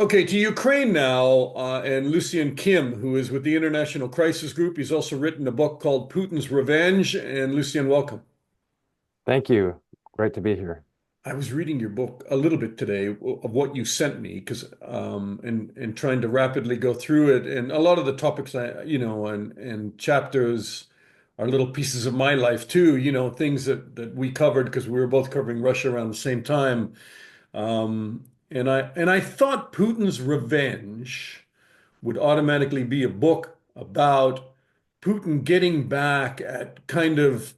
Okay, to Ukraine now, and Lucian Kim, who is with the International Crisis Group. He's also written a book called Putin's Revenge. And Lucian, welcome. Thank you. Great to be here. I was reading your book a little bit today of what you sent me because and trying to rapidly go through it. And a lot of the topics and chapters are little pieces of my life too, things that we covered because we were both covering Russia around the same time. And I thought Putin's Revenge would automatically be a book about Putin getting back at kind of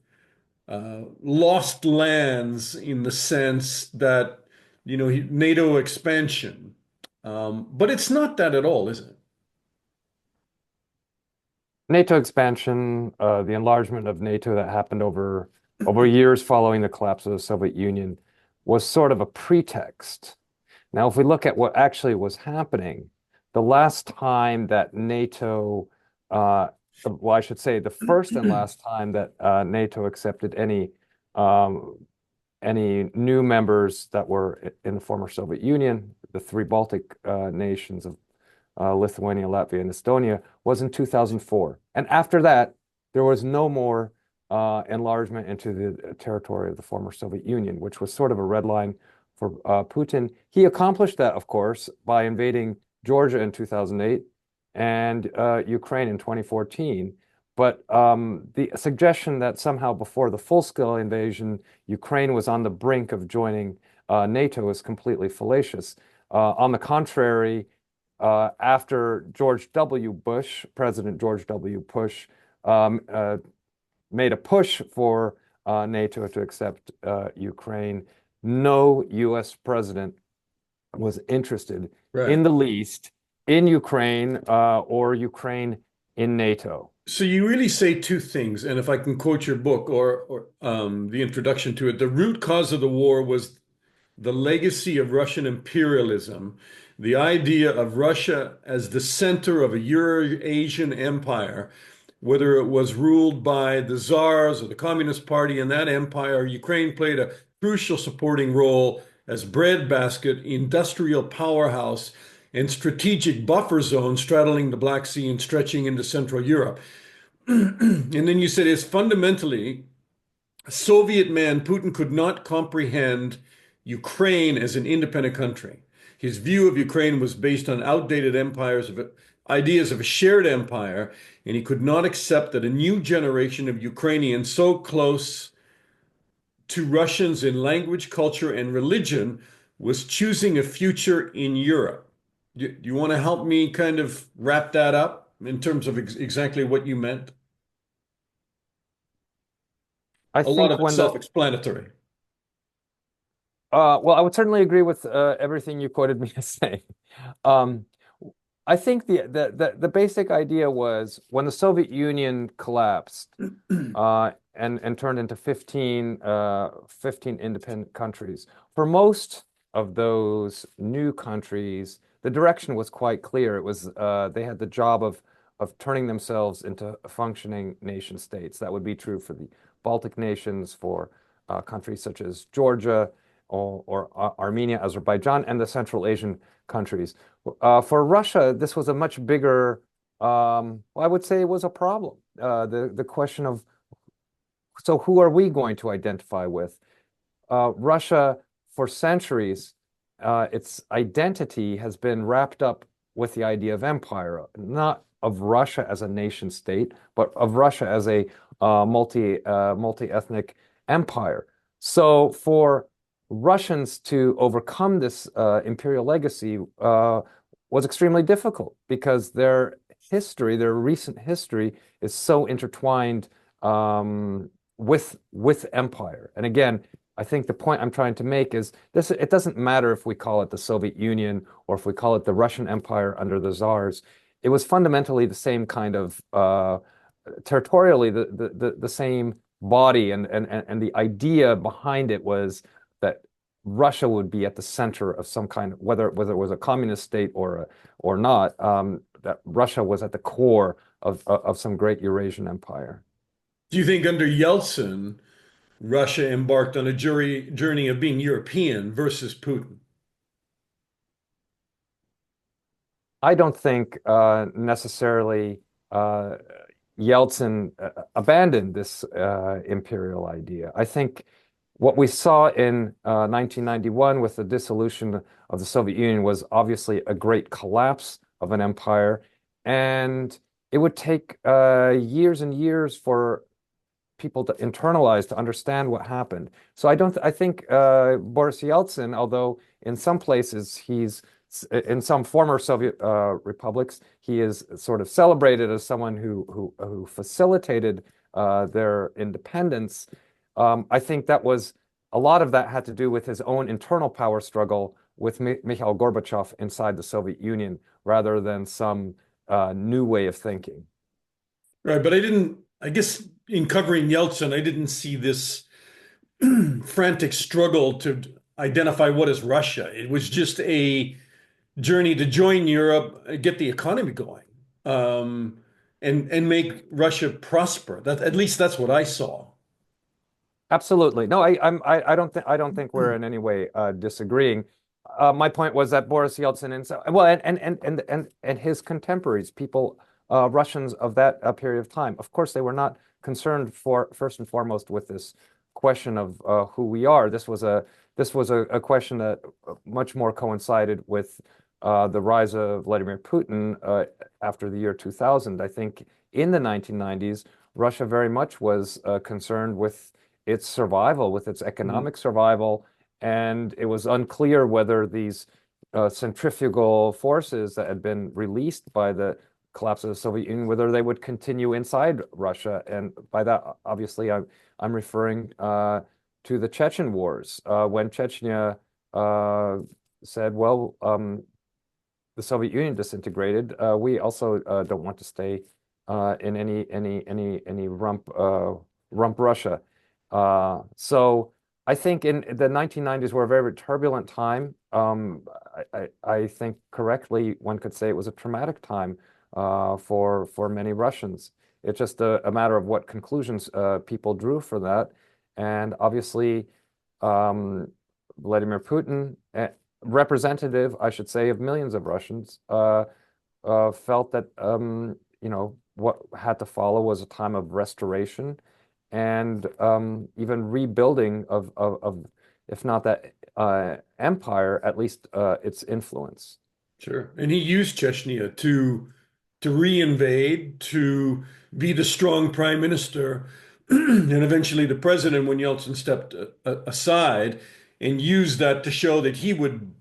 lost lands in the sense that, NATO expansion. But it's not that at all, is it? NATO expansion, the enlargement of NATO that happened over years following the collapse of the Soviet Union was sort of a pretext. Now, if we look at what actually was happening, the last time that NATO, well, I should say the first and last time that NATO accepted um, any new members that were in the former Soviet Union, the three Baltic nations of Lithuania, Latvia, and Estonia, was in 2004. And after that, there was no more enlargement into the territory of the former Soviet Union, which was sort of a red line for Putin. He accomplished that, of course, by invading Georgia in 2008 and Ukraine in 2014. But the suggestion that somehow before the full-scale invasion, Ukraine was on the brink of joining NATO is completely fallacious. On the contrary, after President George W. Bush, um, uh, made a push for NATO to accept Ukraine, no U.S. president was interested Right. in the least in Ukraine or Ukraine in NATO. So you really say two things, and if I can quote your book or the introduction to it, the root cause of the war was the legacy of Russian imperialism, the idea of Russia as the center of a Eurasian empire, whether it was ruled by the czars or the Communist Party in that empire. Ukraine played a crucial supporting role as breadbasket, industrial powerhouse, and strategic buffer zone straddling the Black Sea and stretching into Central Europe. And then you said it's fundamentally Soviet man, Putin could not comprehend Ukraine as an independent country. His view of Ukraine was based on outdated ideas of a shared empire, and he could not accept that a new generation of Ukrainians so close to Russians in language, culture, and religion was choosing a future in Europe. Do you want to help me kind of wrap that up in terms of exactly what you meant? I A lot think of it's when the self-explanatory. well, I would certainly agree with everything you quoted me as saying. Um, I think the basic idea was when the Soviet Union collapsed and turned into 15 independent countries. For most of those new countries, the direction was quite clear. It was they had the job of turning themselves into functioning nation states. That would be true for the Baltic nations, for countries such as Georgia or Armenia, Azerbaijan, and the Central Asian countries. For Russia, this was a much bigger, well, I would say it was a problem. The question of, so who are we going to identify with? Russia, for centuries, its identity has been wrapped up with the idea of empire, not of Russia as a nation state, but of Russia as a multi-ethnic empire. So for Russians to overcome this imperial legacy was extremely difficult because their recent history, is so intertwined with empire. And again, I think the point I'm trying to make is this: it doesn't matter if we call it the Soviet Union or if we call it the Russian Empire under the czars. It was fundamentally the same kind of territorially the same body, and the idea behind it was that Russia would be at the center of some kind of, whether it was a communist state or not, that Russia was at the core of some great Eurasian empire. Do you think under Yeltsin, Russia embarked on a journey of being European versus Putin? I don't think necessarily uh, Yeltsin abandoned this imperial idea. I think what we saw in 1991 with the dissolution of the Soviet Union was obviously a great collapse of an empire, and it would take years and years for people to internalize, to understand what happened. So I think Boris Yeltsin, although in some places in some former Soviet republics, he is sort of celebrated as someone who facilitated their independence. I think that was a lot of that had to do with his own internal power struggle with Mikhail Gorbachev inside the Soviet Union, rather than some new way of thinking. Right, but I guess in covering Yeltsin, I didn't see this frantic struggle to identify what is Russia. It was just a journey to join Europe, get the economy going, and make Russia prosper. That at least that's what I saw. Absolutely. No, I don't think we're in any way disagreeing. My point was that Boris Yeltsin and well, and his contemporaries, people, Russians of that period of time, of course, they were not concerned for first and foremost with this question of who we are. This was a question that much more coincided with the rise of Vladimir Putin after the year 2000. I think in the 1990s, Russia very much was concerned with its survival, with its Mhm. economic survival, and it was unclear whether these centrifugal forces that had been released by the collapse of the Soviet Union, whether they would continue inside Russia. And by that, obviously, I'm referring to the Chechen wars, when Chechnya uh, said, well, the Soviet Union disintegrated. We also don't want to stay in any rump Russia. So I think in the 1990s were a very turbulent time. I think correctly one could say it was a traumatic time for many Russians. It's just a matter of what conclusions people drew for that, and obviously um, Vladimir Putin, representative, I should say, of millions of Russians, felt that what had to follow was a time of restoration and even rebuilding of if not that empire, at least its influence. Sure. And he used Chechnya to reinvade, to be the strong prime minister, and eventually the president when Yeltsin stepped aside, and used that to show that he would,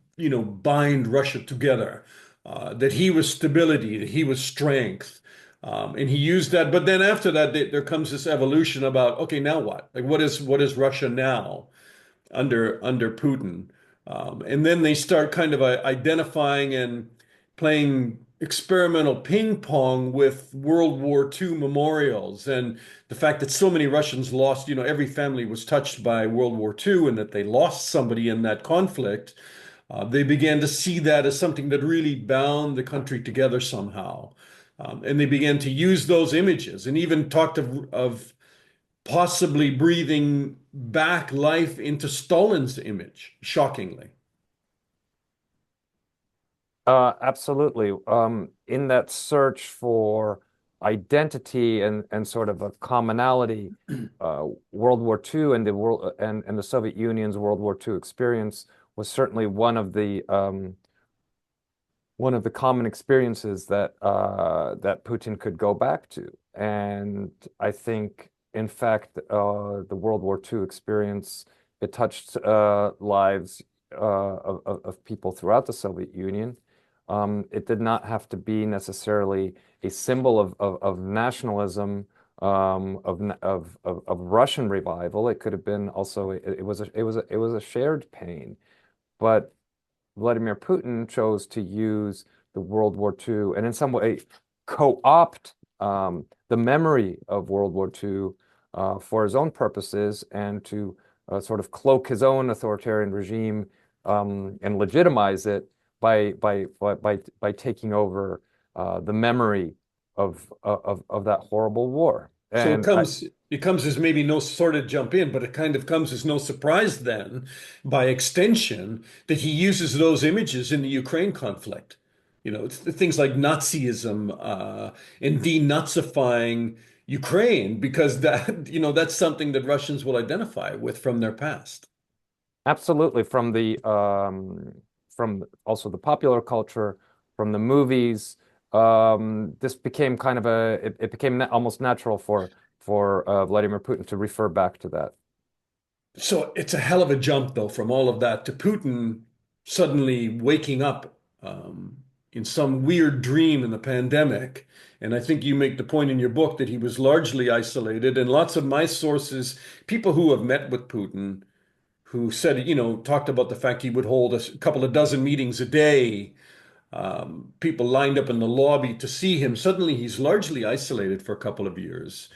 bind Russia together, that he was stability, that he was strength. And he used that. But then after that, there comes this evolution about, okay, now what? Like, what is Russia now? Under Putin. And then they start kind of identifying and playing experimental ping pong with World War II memorials and the fact that so many Russians lost, every family was touched by World War II and that they lost somebody in that conflict. They began to see that as something that really bound the country together somehow. And they began to use those images and even talked of possibly breathing back life into Stalin's image, shockingly. Absolutely. In that search for identity and sort of a commonality, World War II and the world and the Soviet Union's World War II experience was certainly one of the common experiences that Putin could go back to. And I think, in fact, the World War II experience, it touched lives of people throughout the Soviet Union. It did not have to be necessarily a symbol of nationalism, of Russian revival. It could have been also it was a shared pain, but Vladimir Putin chose to use the World War II and in some way co-opt the memory of World War II for his own purposes and to sort of cloak his own authoritarian regime and legitimize it by taking over the memory of that horrible war. So it And I, comes it comes as maybe no sort of jump in, but it kind of comes as no surprise then, by extension, that he uses those images in the Ukraine conflict. it's the things like Nazism and denazifying Ukraine, because that, that's something that Russians will identify with from their past. Absolutely, from also the popular culture, from the movies, this became kind of it became almost natural for Vladimir Putin to refer back to that. So it's a hell of a jump, though, from all of that to Putin suddenly waking up in some weird dream in the pandemic. And I think you make the point in your book that he was largely isolated. And lots of my sources, people who have met with Putin, who said, talked about the fact he would hold a couple of dozen meetings a day, people lined up in the lobby to see him. Suddenly, he's largely isolated for a couple of years.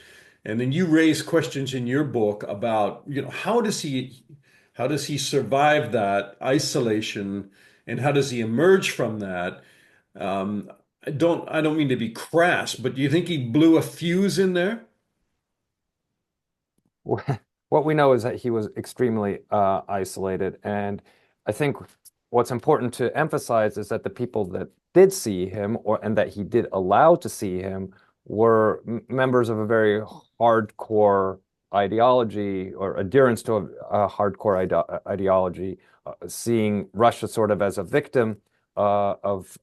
And then you raise questions in your book about, how does he survive that isolation, and how does he emerge from that? Um, I don't mean to be crass, but do you think he blew a fuse in there? What we know is that he was extremely isolated, and I think what's important to emphasize is that the people that did see him, or and that he did allow to see him, were members of a very hardcore ideology or adherence to a hardcore ideology, seeing Russia sort of as a victim of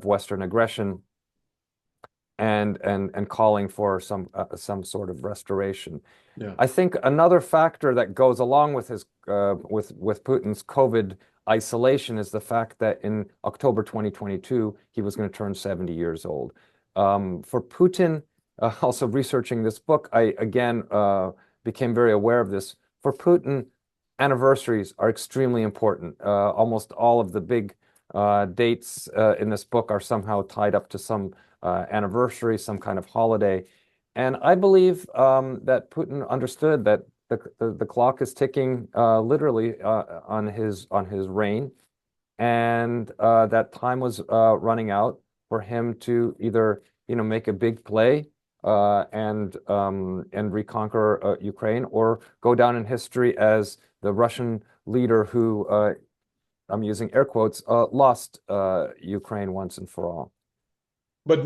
Western aggression and calling for some sort of restoration. Yeah. I think another factor that goes along with his with Putin's COVID isolation is the fact that in October 2022 he was going to turn 70 years old. For Putin, also researching this book, I again became very aware of this. For Putin, anniversaries are extremely important. Almost all of the big dates in this book are somehow tied up to some anniversary, some kind of holiday. And I believe that Putin understood that the clock is ticking literally on his reign, and that time was running out for him to either make a big play and reconquer Ukraine, or go down in history as the Russian leader who I'm using air quotes lost Ukraine once and for all. But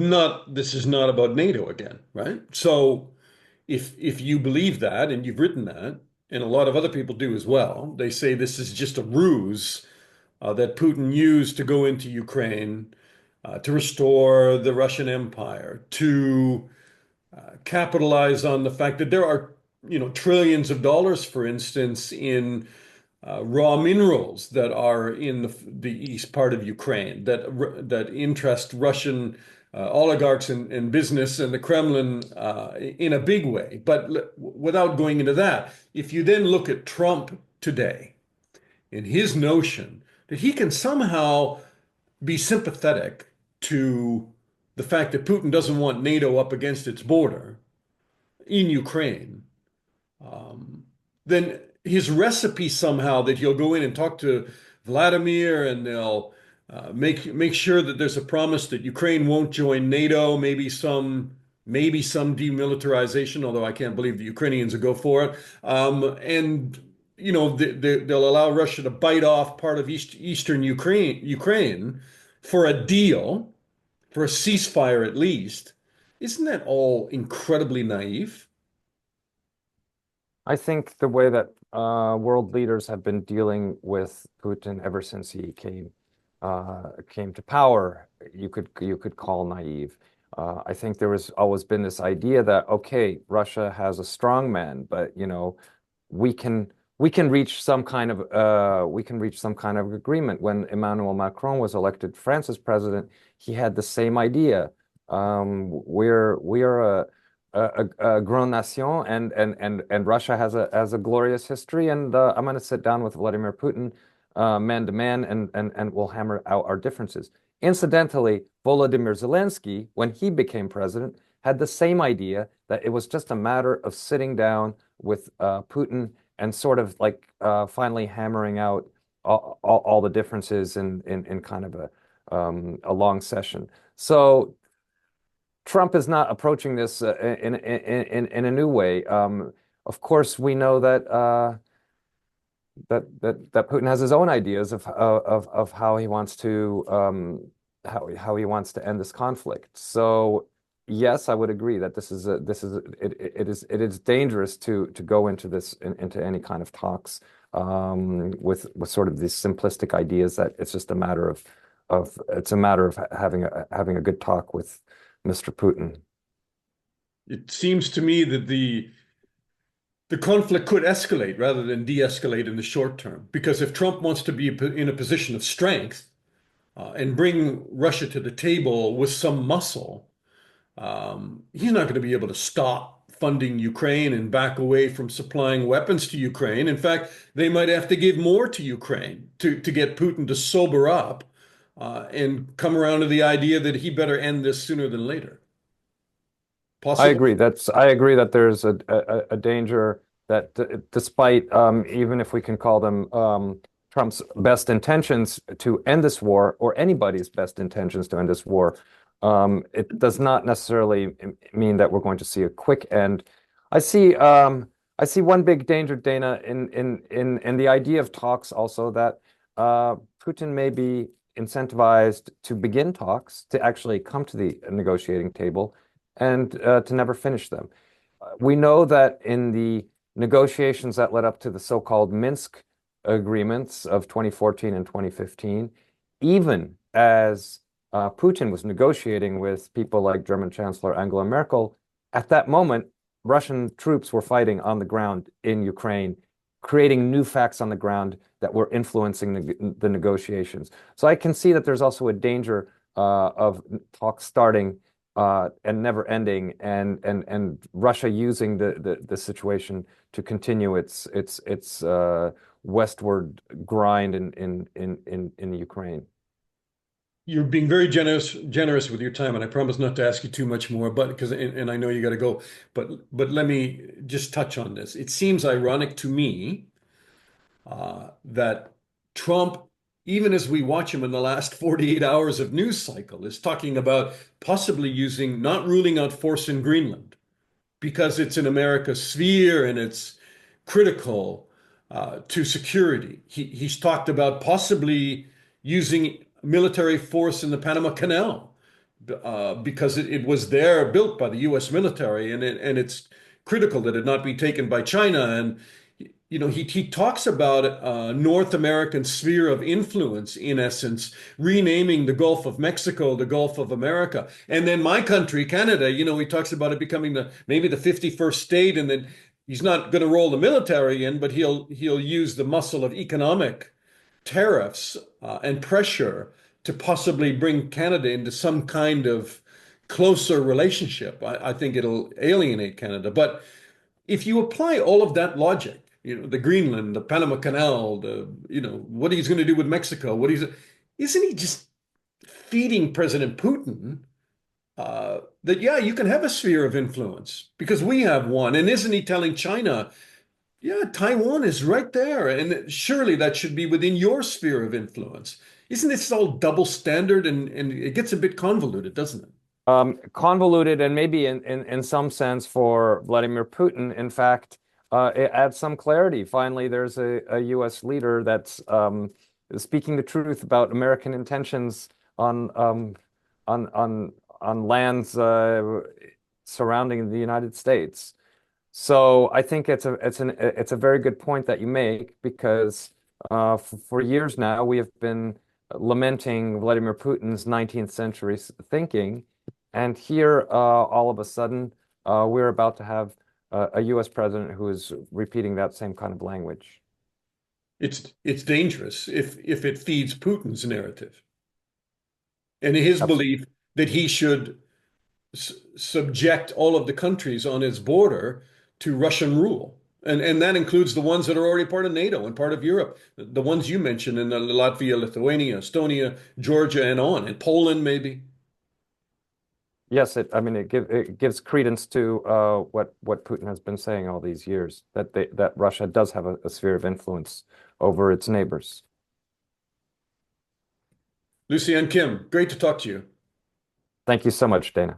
this is not about NATO again, right? So if you believe that, and you've written that, and a lot of other people do as well, they say this is just a ruse that Putin used to go into Ukraine, to restore the Russian Empire, to capitalize on the fact that there are, trillions of dollars, for instance, in raw minerals that are in the east part of Ukraine that interest Russian oligarchs and business and the Kremlin in a big way. But without going into that, if you then look at Trump today and his notion that he can somehow be sympathetic to the fact that Putin doesn't want NATO up against its border in Ukraine, um, then his recipe somehow that he'll go in and talk to Vladimir, and they'll make sure that there's a promise that Ukraine won't join NATO, maybe some demilitarization, although I can't believe the Ukrainians will go for it. And they'll allow Russia to bite off part of eastern Ukraine for a deal, for a ceasefire at least. Isn't that all incredibly naive? I think the way that world leaders have been dealing with Putin ever since he came to power, you could call naive. I think there has always been this idea that okay, Russia has a strong man, but we can we can reach some kind of agreement. When Emmanuel Macron was elected France's president, he had the same idea. We are a grand nation, and Russia has a glorious history, and I'm going to sit down with Vladimir Putin, man to man, and we'll hammer out our differences. Incidentally, Volodymyr Zelensky, when he became president, had the same idea that it was just a matter of sitting down with Putin and sort of like finally hammering out all the differences in kind of a long session. So Trump is not approaching this in a new way. Of course, we know that Putin has his own ideas of how he wants to how he wants to end this conflict. So yes, I would agree that it is dangerous to go into into any kind of talks with sort of these simplistic ideas that it's just a matter of it's a matter of having a good talk with Mr. Putin. It seems to me that the conflict could escalate rather than de-escalate in the short term. Because if Trump wants to be in a position of strength and bring Russia to the table with some muscle, he's not going to be able to stop funding Ukraine and back away from supplying weapons to Ukraine. In fact, they might have to give more to Ukraine to get Putin to sober up and come around to the idea that he better end this sooner than later. Possible? I agree that there's a danger that despite even if we can call them Trump's best intentions to end this war or anybody's best intentions to end this war, it does not necessarily mean that we're going to see a quick end. I see I see one big danger, Dana, in the idea of talks also that Putin may be incentivized to begin talks, to actually come to the negotiating table and to never finish them. We know that in the negotiations that led up to the so-called Minsk agreements of 2014 and 2015, even as Putin was negotiating with people like German Chancellor Angela Merkel, at that moment, Russian troops were fighting on the ground in Ukraine, creating new facts on the ground that were influencing the negotiations. So I can see that there's also a danger of talks starting and never ending, and Russia using the situation to continue its westward grind in Ukraine. You're being very generous with your time, and I promise not to ask you too much more, but because and I know you got to go, but let me just touch on this. It seems ironic to me that Trump, even as we watch him in the last 48 hours of news cycle, is talking about possibly using, not ruling out force in Greenland because it's in America's sphere and it's critical to security. He's talked about possibly using military force in the Panama Canal because it was there built by the U.S. military and it's critical that it not be taken by China. And you know, he talks about North American sphere of influence, in essence, renaming the Gulf of Mexico, the Gulf of America. And then my country, Canada, you know, he talks about it becoming maybe the 51st state, and then he's not going to roll the military in, but he'll use the muscle of economic tariffs and pressure to possibly bring Canada into some kind of closer relationship. I think it'll alienate Canada. But if you apply all of that logic, you know, the Greenland, the Panama Canal, you know, what he's going to do with Mexico, isn't he just feeding President Putin that, yeah, you can have a sphere of influence because we have one. And isn't he telling China, yeah, Taiwan is right there. And surely that should be within your sphere of influence. Isn't this all double standard and it gets a bit convoluted, doesn't it? Convoluted and maybe in some sense for Vladimir Putin, in fact, it adds some clarity. Finally, there's a U.S. leader that's speaking the truth about American intentions on lands surrounding the United States. So I think it's a very good point that you make because for years now we have been lamenting Vladimir Putin's 19th century thinking. And here, all of a sudden, we're about to have a U.S. president who is repeating that same kind of language. It's dangerous if it feeds Putin's narrative and his Absolutely. belief that he should subject all of the countries on his border to Russian rule. And that includes the ones that are already part of NATO and part of Europe, the ones you mentioned in Latvia, Lithuania, Estonia, Georgia, and on, and Poland maybe. Yes, I mean, it gives credence to what Putin has been saying all these years, that Russia does have a sphere of influence over its neighbors. Lucian Kim, great to talk to you. Thank you so much, Dana.